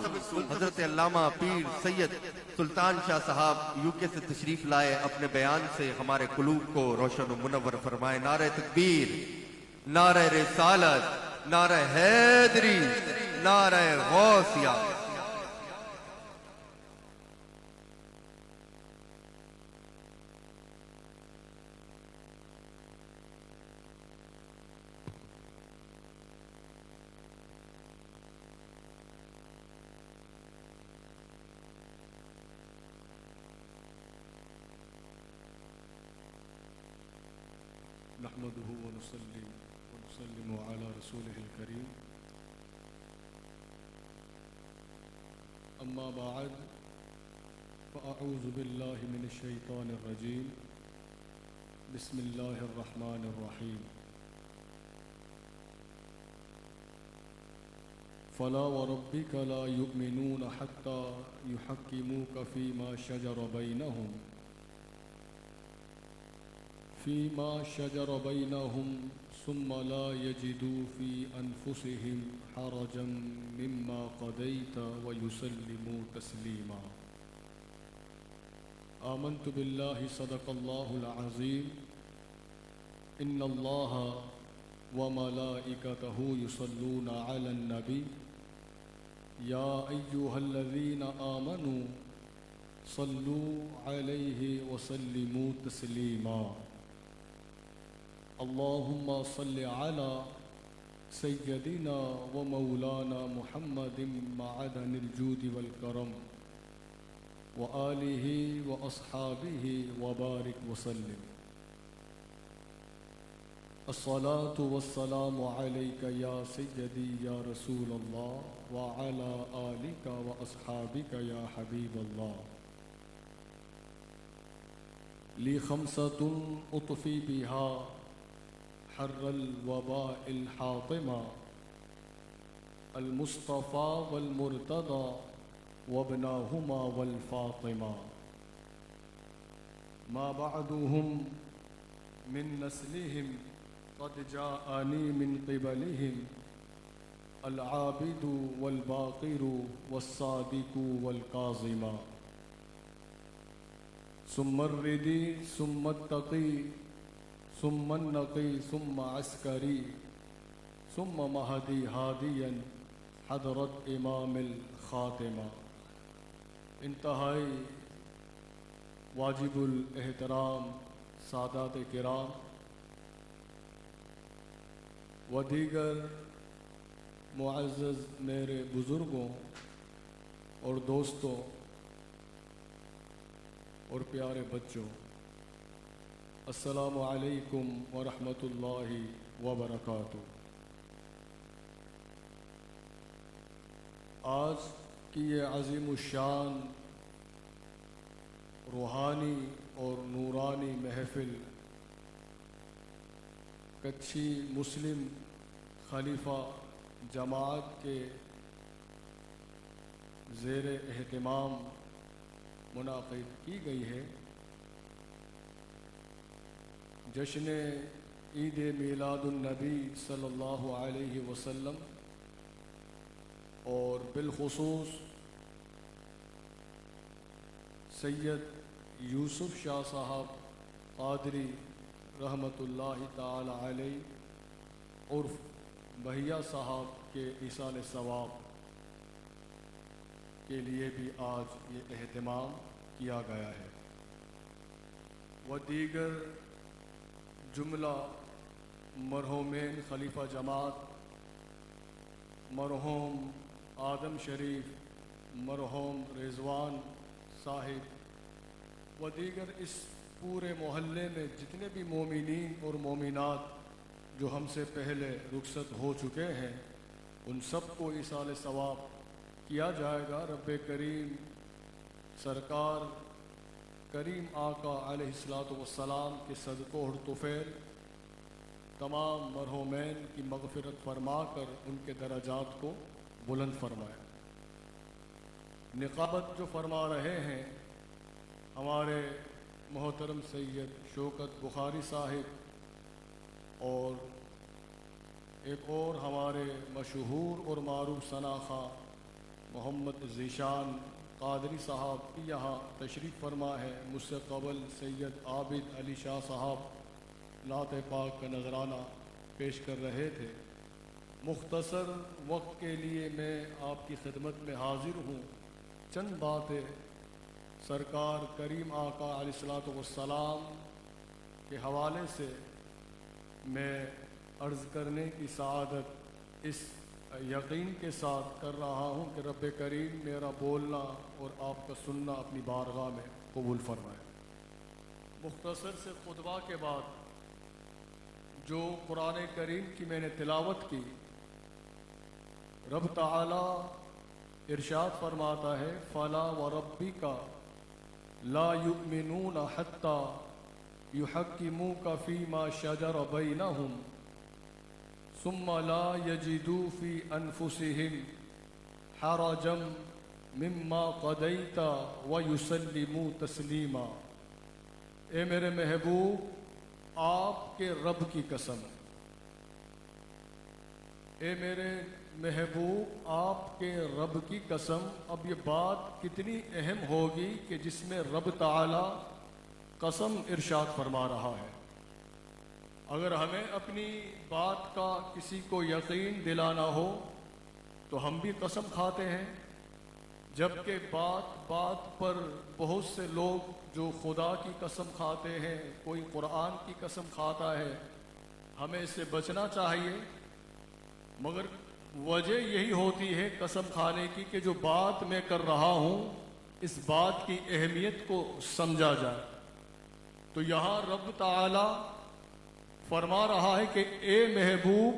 حضرت علامہ پیر سید سلطان شاہ صاحب UK سے تشریف لائے، اپنے بیان سے ہمارے قلوب کو روشن و منور فرمائے۔ نعرہ تکبیر، نعرہ رسالت، نعرہ حیدری، نعرہ غوثیہ۔ نحمده ونسلم على رسوله الكريم، أما بعد فأعوذ بالله من الشيطان الرجيم، بسم الله الرحمن الرحيم۔ فلا وربك لا يؤمنون حتى يحكموك فيما شجر بينهم ثم لا يجدوا في أنفسهم حرجا مما قضيت ويسلموا تسليما۔ آمنت بالله صدق الله العظيم، إن الله وملائكته يصلون على النبي يا أيها الذين آمنوا صلوا عليه وسلموا تسليما۔ اللهم صل على سيدنا ومولانا محمد معدن الجود والكرم وآله وأصحابه وبارك وسلم۔ الصلاة والسلام عليك يا سيدي يا رسول الله وعلى آلك وأصحابك يا حبيب الله۔ لي خمسة أطفي بها حر الوباء الحاطمة، المصطفى والمرتضى وابناهما والفاطمة، ما بعدهم من نسلهم قد جاءني من قبلهم العابد والباقر والصادق والكاظم، ثم الردي ثم التقي ثم النقي ثم عسكري ثم مهدي هاديا حضرت امام الخاتمہ۔ انتہائی واجب الاحترام سادات کرام و دیگر معزز میرے بزرگوں اور دوستوں اور پیارے بچوں، السلام علیکم ورحمۃ اللہ وبرکاتہ۔ آج کی یہ عظیم الشان روحانی اور نورانی محفل کچھی مسلم خلیفہ جماعت کے زیر اہتمام منعقد کی گئی ہے۔ جشن عید میلاد النبی صلی اللہ علیہ وسلم اور بالخصوص سید یوسف شاہ صاحب قادری رحمۃ اللہ تعالی علیہ عرف بہیا صاحب کے ایصال ثواب کے لیے بھی آج یہ اہتمام کیا گیا ہے، و دیگر جملہ مرحومین خلیفہ جماعت، مرحوم آدم شریف، مرحوم رضوان صاحب و دیگر اس پورے محلے میں جتنے بھی مومنین اور مومنات جو ہم سے پہلے رخصت ہو چکے ہیں، ان سب کو ایصال ثواب کیا جائے گا۔ رب کریم سرکار کریم آقا علیہ الصلاۃ والسلام کے صدقہ اور طفیل تمام مرحومین کی مغفرت فرما کر ان کے درجات کو بلند فرمائے۔ نقابت جو فرما رہے ہیں ہمارے محترم سید شوکت بخاری صاحب، اور ایک اور ہمارے مشہور اور معروف ثناء خواہ محمد ذیشان قادری صاحب بھی یہاں تشریف فرما ہے. مجھ سے قبل سید عابد علی شاہ صاحب نعت پاک کا نذرانہ پیش کر رہے تھے. مختصر وقت کے لیے میں آپ کی خدمت میں حاضر ہوں. چند باتیں سرکار کریم آقا علیہ الصلوۃ والسلام کے حوالے سے میں عرض کرنے کی سعادت اس یقین کے ساتھ کر رہا ہوں کہ رب کریم میرا بولنا اور آپ کا سننا اپنی بارگاہ میں قبول فرمائے. مختصر سے خطبہ کے بعد جو قرآن کریم کی میں نے تلاوت کی، رب تعالی ارشاد فرماتا ہے فَلَا وَرَبِّكَ لَا يُؤْمِنُونَ حَتَّى يُحَكِّمُوكَ فِي مَا شَجَرَ بَيْنَهُمْ ثم لا يجدوا في أنفسهم حرجا مما قضيت ويسلموا تسلیما. اے میرے محبوب آپ کے رب کی قسم، اے میرے محبوب آپ کے رب کی قسم. اب یہ بات کتنی اہم ہوگی کہ جس میں رب تعالی قسم ارشاد فرما رہا ہے. اگر ہمیں اپنی بات کا کسی کو یقین دلانا ہو تو ہم بھی قسم کھاتے ہیں، جبکہ بات پر بہت سے لوگ جو خدا کی قسم کھاتے ہیں، کوئی قرآن کی قسم کھاتا ہے. ہمیں اس سے بچنا چاہیے، مگر وجہ یہی ہوتی ہے قسم کھانے کی کہ جو بات میں کر رہا ہوں اس بات کی اہمیت کو سمجھا جائے. تو یہاں رب تعالی فرما رہا ہے کہ اے محبوب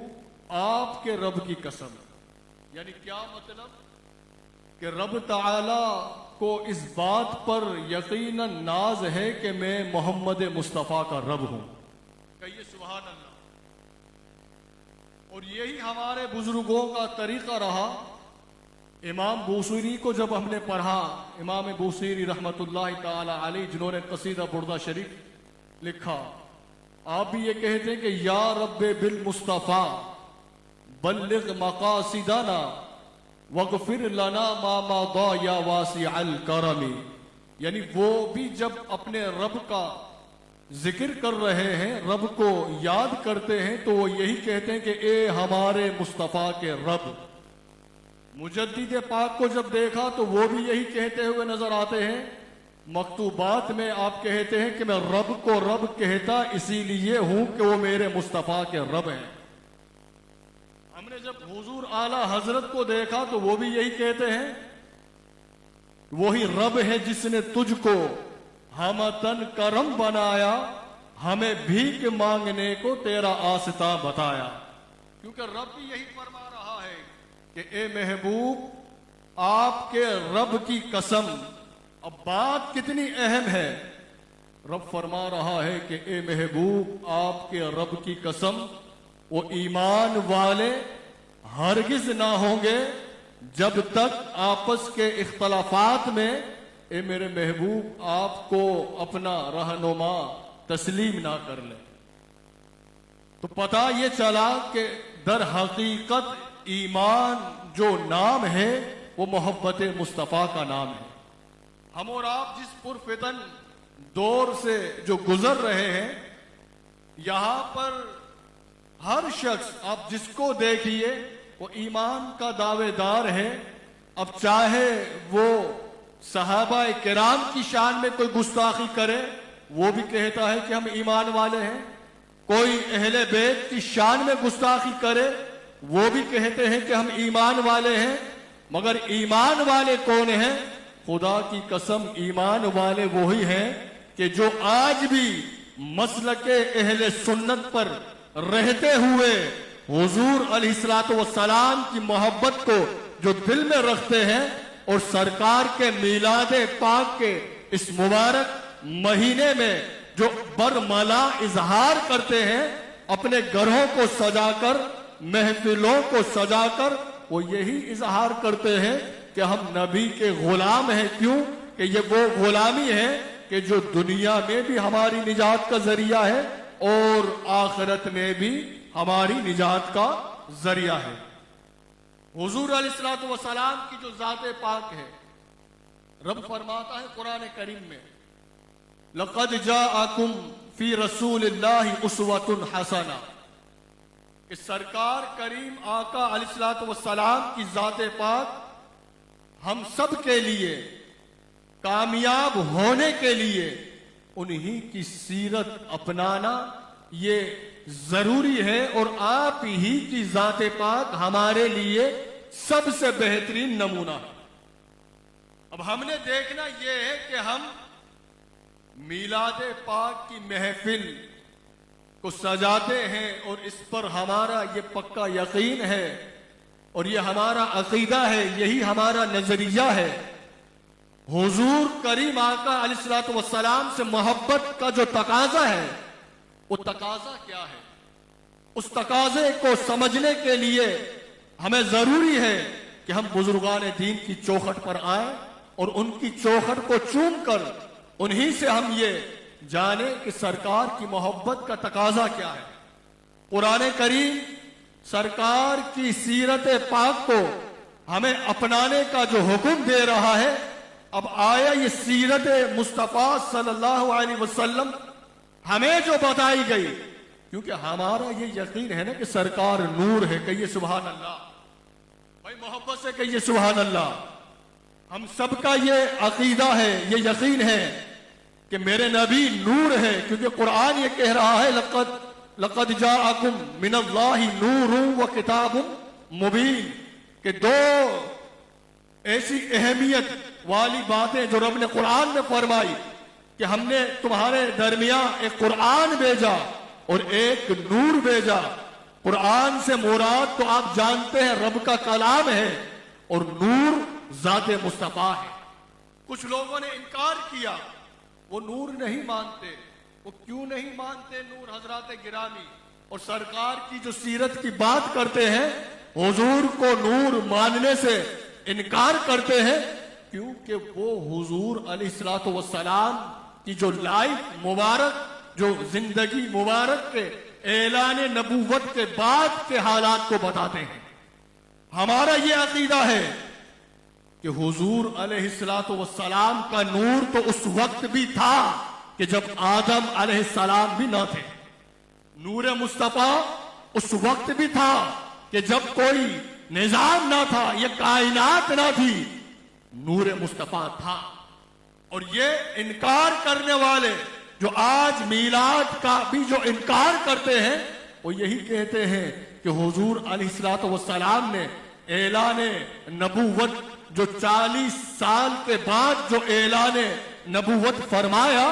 آپ کے رب کی قسم. یعنی کیا مطلب؟ کہ رب تعالی کو اس بات پر یقیناً ناز ہے کہ میں محمد مصطفیٰ کا رب ہوں. کہیے سبحان اللہ. اور یہی ہمارے بزرگوں کا طریقہ رہا. امام بوصیری کو جب ہم نے پڑھا، امام بوصیری رحمت اللہ تعالی علیہ جنہوں نے قصیدہ بردہ شریف لکھا، آپ بھی یہ کہتے ہیں کہ یا رب بالمصطفیٰ بلغ مقاصدنا واغفر لنا ما مضى یا واسع الکرم. یعنی وہ بھی جب اپنے رب کا ذکر کر رہے ہیں، رب کو یاد کرتے ہیں، تو وہ یہی کہتے ہیں کہ اے ہمارے مصطفیٰ کے رب. مجدد پاک کو جب دیکھا تو وہ بھی یہی کہتے ہوئے نظر آتے ہیں. مکتوبات میں آپ کہتے ہیں کہ میں رب کو رب کہتا اسی لیے ہوں کہ وہ میرے مصطفیٰ کے رب ہیں. ہم نے جب حضور اعلی حضرت کو دیکھا تو وہ بھی یہی کہتے ہیں وہی رب ہے جس نے تجھ کو ہمتن کرم بنایا، ہمیں بھیک مانگنے کو تیرا آستہ بتایا. کیونکہ رب بھی یہی فرما رہا ہے کہ اے محبوب آپ کے رب کی قسم. اب بات کتنی اہم ہے. رب فرما رہا ہے کہ اے محبوب آپ کے رب کی قسم وہ ایمان والے ہرگز نہ ہوں گے جب تک آپس کے اختلافات میں اے میرے محبوب آپ کو اپنا رہنما تسلیم نہ کر لیں. تو پتہ یہ چلا کہ در حقیقت ایمان جو نام ہے وہ محبت مصطفیٰ کا نام ہے. ہم اور آپ جس پرفتن دور سے جو گزر رہے ہیں، یہاں پر ہر شخص آپ جس کو دیکھیے وہ ایمان کا دعوے دار ہے. اب چاہے وہ صحابہ کرام کی شان میں کوئی گستاخی کرے وہ بھی کہتا ہے کہ ہم ایمان والے ہیں، کوئی اہل بیت کی شان میں گستاخی کرے وہ بھی کہتے ہیں کہ ہم ایمان والے ہیں. مگر ایمان والے کون ہیں؟ خدا کی قسم ایمان والے وہی ہیں کہ جو آج بھی مسلک اہل سنت پر رہتے ہوئے حضور علیہ الصلوۃ والسلام کی محبت کو جو دل میں رکھتے ہیں اور سرکار کے میلاد پاک کے اس مبارک مہینے میں جو برملا اظہار کرتے ہیں، اپنے گھروں کو سجا کر، محفلوں کو سجا کر، وہ یہی اظہار کرتے ہیں کہ ہم نبی کے غلام ہیں. کیوں کہ یہ وہ غلامی ہے کہ جو دنیا میں بھی ہماری نجات کا ذریعہ ہے اور آخرت میں بھی ہماری نجات کا ذریعہ ہے. حضور علیہ الصلوۃ والسلام کی جو ذات پاک ہے، رب فرماتا ہے قرآن کریم میں، لقد جاءکم فی رسول اللہ اسوۃ حسنہ، کہ سرکار کریم آقا علیہ الصلوۃ والسلام کی ذات پاک ہم سب کے لیے کامیاب ہونے کے لیے انہی کی سیرت اپنانا یہ ضروری ہے، اور آپ ہی کی ذات پاک ہمارے لیے سب سے بہترین نمونہ ہے۔ اب ہم نے دیکھنا یہ ہے کہ ہم میلاد پاک کی محفل کو سجاتے ہیں، اور اس پر ہمارا یہ پکا یقین ہے اور یہ ہمارا عقیدہ ہے، یہی ہمارا نظریہ ہے، حضور کریم آقا علیہ الصلوۃ والسلام سے محبت کا جو تقاضا ہے، وہ تقاضا کیا ہے؟ اس تقاضے کو سمجھنے کے لیے ہمیں ضروری ہے کہ ہم بزرگان دین کی چوکھٹ پر آئیں اور ان کی چوکھٹ کو چوم کر انہی سے ہم یہ جانیں کہ سرکار کی محبت کا تقاضا کیا ہے۔ قرآن کریم سرکار کی سیرت پاک کو ہمیں اپنانے کا جو حکم دے رہا ہے، اب آیا یہ سیرت مصطفیٰ صلی اللہ علیہ وسلم ہمیں جو بتائی گئی، کیونکہ ہمارا یہ یقین ہے نا کہ سرکار نور ہے، کہیے سبحان اللہ، بھائی محبت سے کہیے سبحان اللہ۔ ہم سب کا یہ عقیدہ ہے، یہ یقین ہے کہ میرے نبی نور ہے، کیونکہ قرآن یہ کہہ رہا ہے لقد جاءکم من اللہ نور و کتاب مبین، کہ دو ایسی اہمیت والی باتیں جو رب نے قرآن میں فرمائی کہ ہم نے تمہارے درمیان ایک قرآن بھیجا اور ایک نور بھیجا۔ قرآن سے مراد تو آپ جانتے ہیں رب کا کلام ہے، اور نور ذات مصطفیٰ ہے۔ کچھ لوگوں نے انکار کیا، وہ نور نہیں مانتے۔ وہ کیوں نہیں مانتے نور حضرات گرامی؟ اور سرکار کی جو سیرت کی بات کرتے ہیں، حضور کو نور ماننے سے انکار کرتے ہیں، کیونکہ وہ حضور علیہ الصلوۃ والسلام کی جو لائف مبارک، جو زندگی مبارک کے اعلان نبوت کے بعد کے حالات کو بتاتے ہیں۔ ہمارا یہ عقیدہ ہے کہ حضور علیہ الصلوۃ والسلام کا نور تو اس وقت بھی تھا کہ جب آدم علیہ السلام بھی نہ تھے، نور مصطفیٰ اس وقت بھی تھا کہ جب کوئی نظام نہ تھا، یہ کائنات نہ تھی، نور مصطفیٰ تھا۔ اور یہ انکار کرنے والے جو آج میلاد کا بھی جو انکار کرتے ہیں، وہ یہی کہتے ہیں کہ حضور علیہ الصلوۃ والسلام نے اعلان نبوت جو 40 سال کے بعد جو اعلان نبوت فرمایا،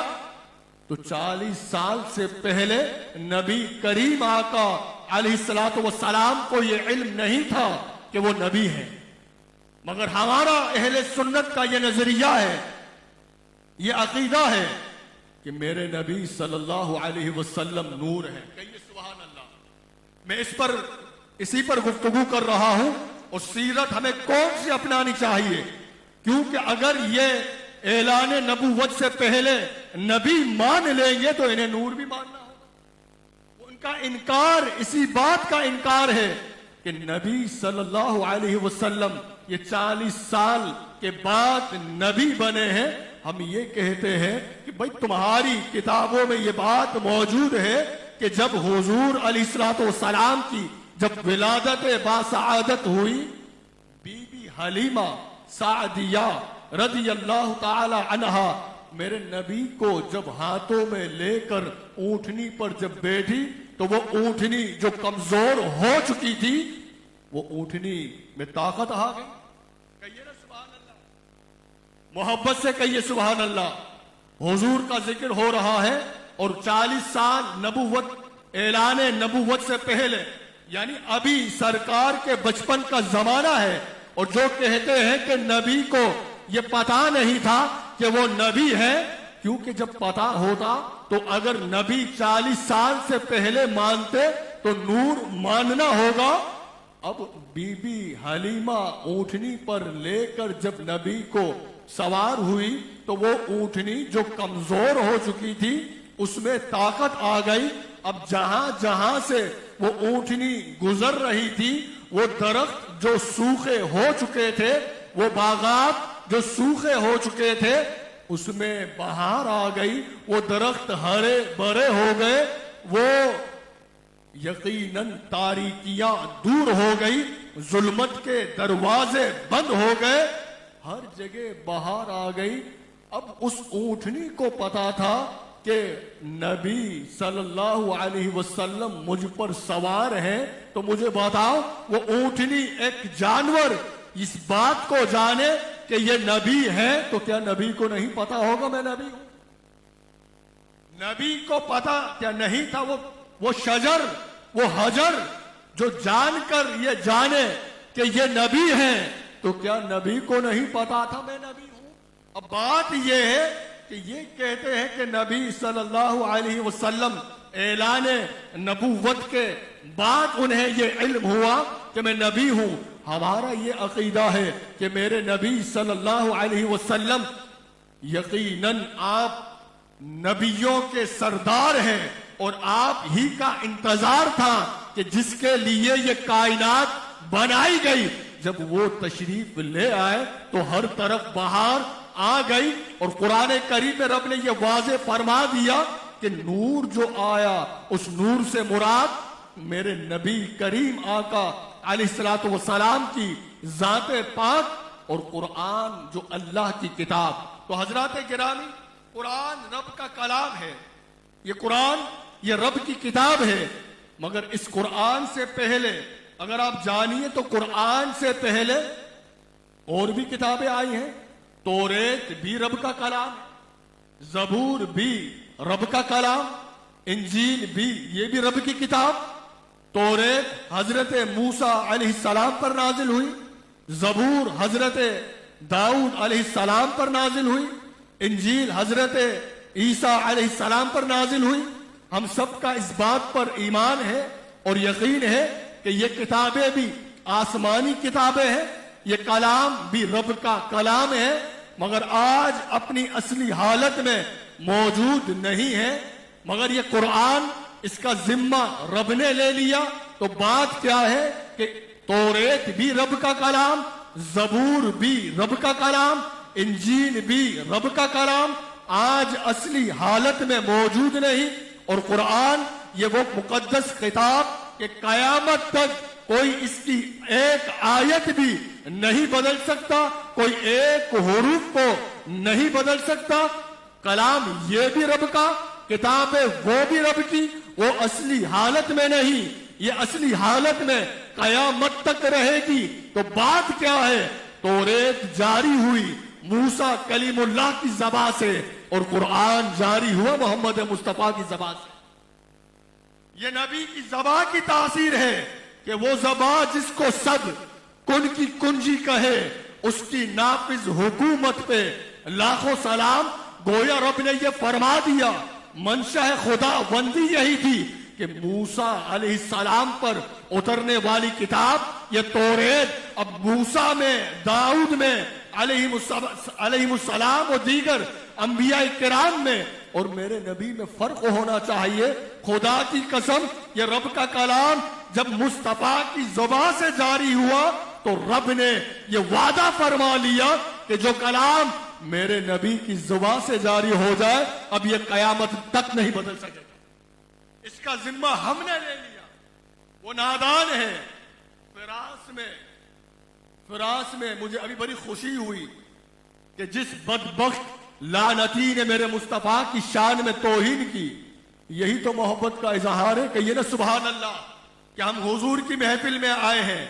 تو 40 سال سے پہلے نبی کریم آقا علیہ الصلوۃ والسلام کو یہ علم نہیں تھا کہ وہ نبی ہے۔ مگر ہمارا اہل سنت کا یہ نظریہ ہے، یہ عقیدہ ہے کہ میرے نبی صلی اللہ علیہ وسلم نور ہے، کہیے سبحان اللہ۔ میں اسی پر گفتگو کر رہا ہوں، اور سیرت ہمیں کون سی اپنانی چاہیے، کیونکہ اگر یہ اعلان نبوت سے پہلے نبی مان لیں گے تو انہیں نور بھی ماننا ہوگا۔ ان کا انکار اسی بات کا انکار ہے کہ نبی صلی اللہ علیہ وسلم یہ 40 سال کے بعد نبی بنے ہیں۔ ہم یہ کہتے ہیں کہ بھائی تمہاری کتابوں میں یہ بات موجود ہے کہ جب حضور علیہ الصلوۃ والسلام کی جب ولادت باسعادت ہوئی، بی بی حلیمہ سعدیہ رضی اللہ تعالی عنہا میرے نبی کو جب ہاتھوں میں لے کر اونٹنی پر جب بیٹھی، تو وہ اونٹنی جو کمزور ہو چکی تھی، وہ اونٹنی میں طاقت آ گئی۔ کہیے نا سبحان اللہ، محبت سے کہیے سبحان اللہ۔ حضور کا ذکر ہو رہا ہے، اور 40 سال نبوت اعلان نبوت سے پہلے، یعنی ابھی سرکار کے بچپن کا زمانہ ہے، اور جو کہتے ہیں کہ نبی کو یہ پتا نہیں تھا کہ وہ نبی ہے، کیونکہ جب پتا ہوتا تو اگر نبی 40 سال سے پہلے مانتے تو نور ماننا ہوگا۔ اب بی بی حلیمہ اونٹنی پر لے کر جب نبی کو سوار ہوئی، تو وہ اونٹنی جو کمزور ہو چکی تھی اس میں طاقت آ گئی۔ اب جہاں جہاں سے وہ اونٹنی گزر رہی تھی، وہ درخت جو سوکھے ہو چکے تھے، وہ باغات جو سوکھے ہو چکے تھے، اس میں بہار آ گئی، وہ درخت ہرے بھرے ہو گئے، وہ یقیناً تاریکیاں دور ہو گئی، ظلمت کے دروازے بند ہو گئے، ہر جگہ بہار آ گئی۔ اب اس اونٹنی کو پتا تھا کہ نبی صلی اللہ علیہ وسلم مجھ پر سوار ہیں، تو مجھے بتاؤ وہ اونٹنی ایک جانور اس بات کو جانے کہ یہ نبی ہے، تو کیا نبی کو نہیں پتا ہوگا میں نبی ہوں؟ نبی کو پتا کیا نہیں تھا؟ وہ شجر، وہ حجر جو جان کر یہ جانے کہ یہ نبی ہیں، تو کیا نبی کو نہیں پتا تھا میں نبی ہوں؟ اب بات یہ ہے کہ یہ کہتے ہیں کہ نبی صلی اللہ علیہ وسلم اعلان نبوت کے بعد انہیں یہ علم ہوا کہ میں نبی ہوں۔ ہمارا یہ عقیدہ ہے کہ میرے نبی صلی اللہ علیہ وسلم یقیناً آپ نبیوں کے سردار ہیں، اور آپ ہی کا انتظار تھا کہ جس کے لیے یہ کائنات بنائی گئی، جب وہ تشریف لے آئے تو ہر طرف بہار آ گئی۔ اور قرآن کریم میں رب نے یہ واضح فرما دیا کہ نور جو آیا، اس نور سے مراد میرے نبی کریم آقا علیہ الصلوۃ والسلام کی ذات پاک اور قرآن جو اللہ کی کتاب۔ تو حضرات گرامی، قرآن رب کا کلام ہے، یہ قرآن یہ رب کی کتاب ہے، مگر اس قرآن سے پہلے اگر آپ جانیے تو قرآن سے پہلے اور بھی کتابیں آئی ہیں۔ توریت بھی رب کا کلام ہے، زبور بھی رب کا کلام، انجیل بھی یہ بھی رب کی کتاب۔ توریت حضرت موسیٰ علیہ السلام پر نازل ہوئی، زبور حضرت داؤد علیہ السلام پر نازل ہوئی، انجیل حضرت عیسیٰ علیہ السلام پر نازل ہوئی۔ ہم سب کا اس بات پر ایمان ہے اور یقین ہے کہ یہ کتابیں بھی آسمانی کتابیں ہیں، یہ کلام بھی رب کا کلام ہے، مگر آج اپنی اصلی حالت میں موجود نہیں ہے۔ مگر یہ قرآن، اس کا ذمہ رب نے لے لیا۔ تو بات کیا ہے کہ توریت بھی رب کا کلام، زبور بھی رب کا کلام، انجیل بھی رب کا کلام، آج اصلی حالت میں موجود نہیں۔ اور قرآن یہ وہ مقدس کتاب کہ قیامت تک کوئی اس کی ایک آیت بھی نہیں بدل سکتا، کوئی ایک حروف کو نہیں بدل سکتا۔ کلام یہ بھی رب کا، کتاب وہ بھی رب کی، وہ اصلی حالت میں نہیں، یہ اصلی حالت میں قیامت تک رہے گی۔ تو بات کیا ہے؟ توریت جاری ہوئی موسیٰ کلیم اللہ کی زبان سے، اور قرآن جاری ہوا محمد مصطفیٰ کی زبان سے۔ یہ نبی کی زبان کی تاثیر ہے کہ وہ زبان جس کو سب کن کی کنجی کہے، اس کی نافذ حکومت پہ لاکھوں سلام۔ گویا رب نے یہ فرما دیا، منشا خدا بندی یہی تھی کہ موسیٰ علیہ السلام پر اترنے والی کتاب یہ توریت اب موسیٰ میں، داؤد میں علیہ السلام اور دیگر انبیاء کرام میں اور میرے نبی میں فرق ہونا چاہیے۔ خدا کی قسم، یہ رب کا کلام جب مصطفیٰ کی زبان سے جاری ہوا تو رب نے یہ وعدہ فرما لیا کہ جو کلام میرے نبی کی زبان سے جاری ہو جائے اب یہ قیامت تک نہیں بدل سکے گا۔ اس کا ذمہ ہم نے لے لیا۔ وہ نادان ہے۔ فراس میں مجھے ابھی بڑی خوشی ہوئی کہ جس بدبخت لعنتی نے میرے مصطفیٰ کی شان میں توہین کی، یہی تو محبت کا اظہار ہے کہ یہ نا سبحان اللہ کہ ہم حضور کی محفل میں آئے ہیں،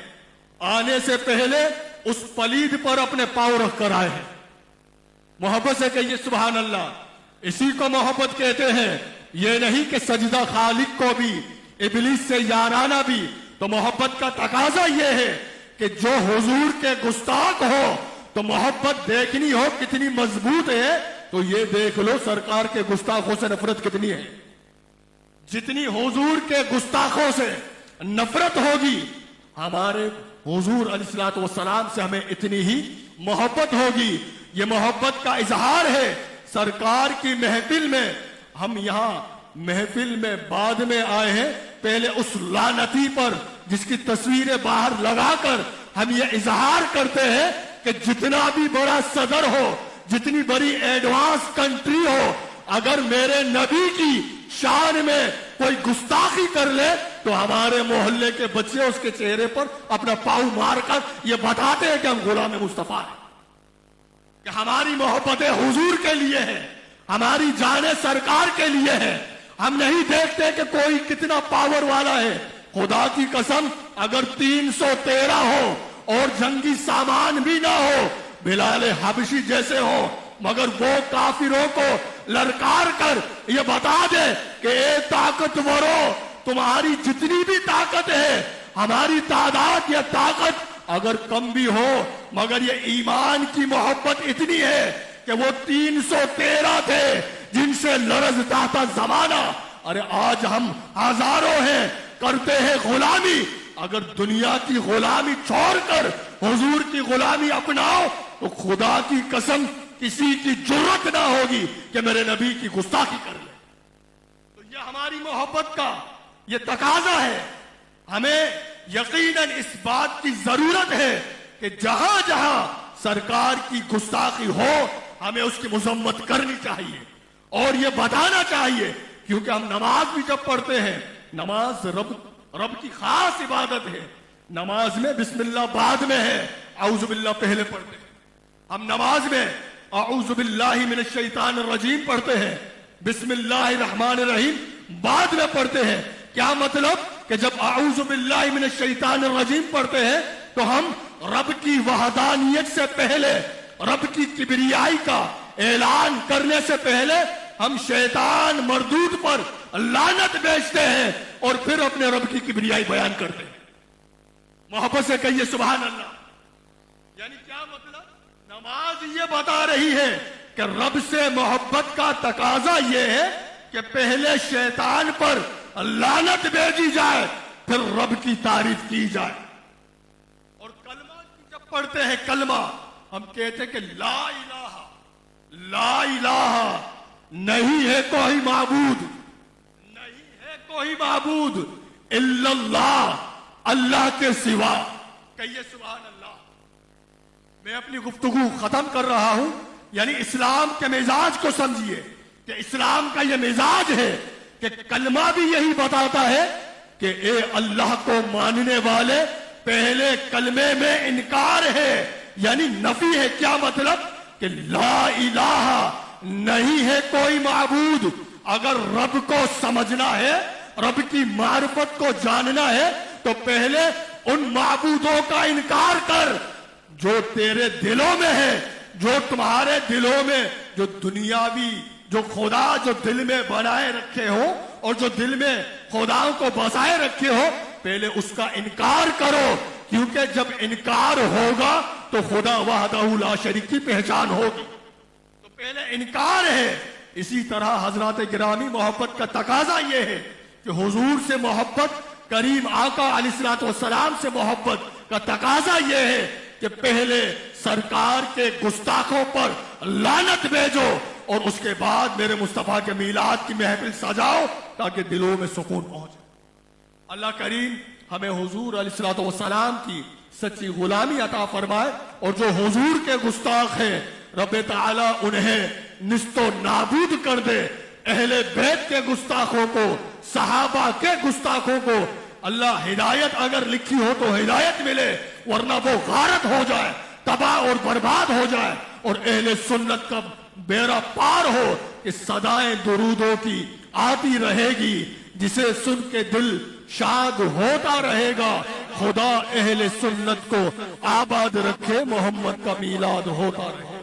آنے سے پہلے اس پلید پر اپنے پاؤں رکھ کر آئے ہیں، محبت سے کہیے سبحان اللہ۔ اسی کو محبت کہتے ہیں، یہ نہیں کہ سجدہ خالق کو بھی، ابلیس سے یارانہ بھی۔ تو محبت کا تقاضا یہ ہے کہ جو حضور کے گستاخ ہو تو محبت دیکھنی ہو کتنی مضبوط ہے تو یہ دیکھ لو سرکار کے گستاخوں سے نفرت کتنی ہے۔ جتنی حضور کے گستاخوں سے نفرت ہوگی ہمارے حضور علیہ الصلوۃ والسلام سے ہمیں اتنی ہی محبت ہوگی۔ یہ محبت کا اظہار ہے۔ سرکار کی محفل میں ہم یہاں محفل میں بعد میں آئے ہیں، پہلے اس لعنتی پر جس کی تصویریں باہر لگا کر ہم یہ اظہار کرتے ہیں کہ جتنا بھی بڑا صدر ہو، جتنی بڑی ایڈوانس کنٹری ہو، اگر میرے نبی کی شان میں کوئی گستاخی کر لے تو ہمارے محلے کے بچے اس کے چہرے پر اپنا پاؤں مار کر یہ بتاتے ہیں کہ ہم غلام مصطفیٰ ہیں، کہ ہماری محبت حضور کے لیے ہے، ہماری جان سرکار کے لیے ہے۔ ہم نہیں دیکھتے کہ کوئی کتنا پاور والا ہے۔ خدا کی قسم اگر 313 ہو اور جنگی سامان بھی نہ ہو، بلال حبشی جیسے ہو، مگر وہ کافروں کو للکار کر یہ بتا دے کہ اے طاقتورو، تمہاری جتنی بھی طاقت ہے، ہماری تعداد یا طاقت اگر کم بھی ہو، مگر یہ ایمان کی محبت اتنی ہے کہ وہ 313 تھے جن سے لرزتا تھا زمانہ۔ ارے آج ہم ہزاروں ہیں، کرتے ہیں غلامی۔ اگر دنیا کی غلامی چھوڑ کر حضور کی غلامی اپناؤ تو خدا کی قسم کسی کی جرت نہ ہوگی کہ میرے نبی کی گستاخی کر لے۔ تو یہ ہماری محبت کا یہ تقاضا ہے۔ ہمیں یقیناً اس بات کی ضرورت ہے کہ جہاں جہاں سرکار کی گستاخی ہو ہمیں اس کی مذمت کرنی چاہیے اور یہ بتانا چاہیے، کیونکہ ہم نماز بھی جب پڑھتے ہیں، نماز رب کی خاص عبادت ہے۔ نماز میں بسم اللہ بعد میں ہے، اعوذ باللہ پہلے پڑھتے ہیں۔ ہم نماز میں اعوذ باللہ من الشیطان الرجیم پڑھتے ہیں، بسم اللہ الرحمن الرحیم بعد میں پڑھتے ہیں۔ کیا مطلب کہ جب اعوذ باللہ من الشیطان الرجیم پڑھتے ہیں تو ہم رب کی وحدانیت سے پہلے، رب کی کبریائی کا اعلان کرنے سے پہلے ہم شیطان مردود پر لعنت بیچتے ہیں اور پھر اپنے رب کی کبریائی بیان کرتے ہیں۔ محبت سے کہیے سبحان اللہ۔ یعنی کیا مطلب؟ نماز یہ بتا رہی ہے کہ رب سے محبت کا تقاضا یہ ہے کہ پہلے شیطان پر لعنت بھیجی جائے پھر رب کی تعریف کی جائے۔ اور کلمہ جب پڑھتے ہیں، کلمہ ہم کہتے ہیں کہ لا الہ، لا الہ، نہیں ہے کوئی معبود، نہیں ہے کوئی معبود الا اللہ، اللہ کے سوا۔ کہیے سبحان اللہ۔ میں اپنی گفتگو ختم کر رہا ہوں۔ یعنی اسلام کے مزاج کو سمجھیے کہ اسلام کا یہ مزاج ہے کہ کلمہ بھی یہی بتاتا ہے کہ اے اللہ کو ماننے والے، پہلے کلمے میں انکار ہے، یعنی نفی ہے۔ کیا مطلب؟ کہ لا الہ، نہیں ہے کوئی معبود۔ اگر رب کو سمجھنا ہے، رب کی معرفت کو جاننا ہے تو پہلے ان معبودوں کا انکار کر جو تیرے دلوں میں ہے، جو تمہارے دلوں میں، جو دنیاوی، جو خدا جو دل میں بنائے رکھے ہو اور جو دل میں خداؤں کو بسائے رکھے ہو، پہلے اس کا انکار کرو، کیونکہ جب انکار ہوگا تو خدا وحدہ لا شریک کی پہچان ہوگی۔ تو پہلے انکار ہے۔ اسی طرح حضرات گرامی، محبت کا تقاضا یہ ہے کہ حضور سے محبت، کریم آقا علیہ الصلوۃ والسلام سے محبت کا تقاضا یہ ہے کہ پہلے سرکار کے گستاخوں پر لعنت بھیجو اور اس کے بعد میرے مصطفیٰ کے میلاد کی محفل سجاؤ تاکہ دلوں میں سکون پہنچے۔ اللہ کریم ہمیں حضور علیہ الصلوۃ والسلام کی سچی غلامی عطا فرمائے، اور جو حضور کے گستاخ ہیں رب تعالیٰ انہیں نست و نابود کر دے۔ اہل بیت کے گستاخوں کو، صحابہ کے گستاخوں کو اللہ ہدایت اگر لکھی ہو تو ہدایت ملے، ورنہ وہ غارت ہو جائے، تباہ اور برباد ہو جائے، اور اہل سنت کا بیڑا پار ہو کہ صدائیں درودوں کی آتی رہے گی، جسے سن کے دل شاد ہوتا رہے گا۔ خدا اہل سنت کو آباد رکھے، محمد کا میلاد ہوتا رہے۔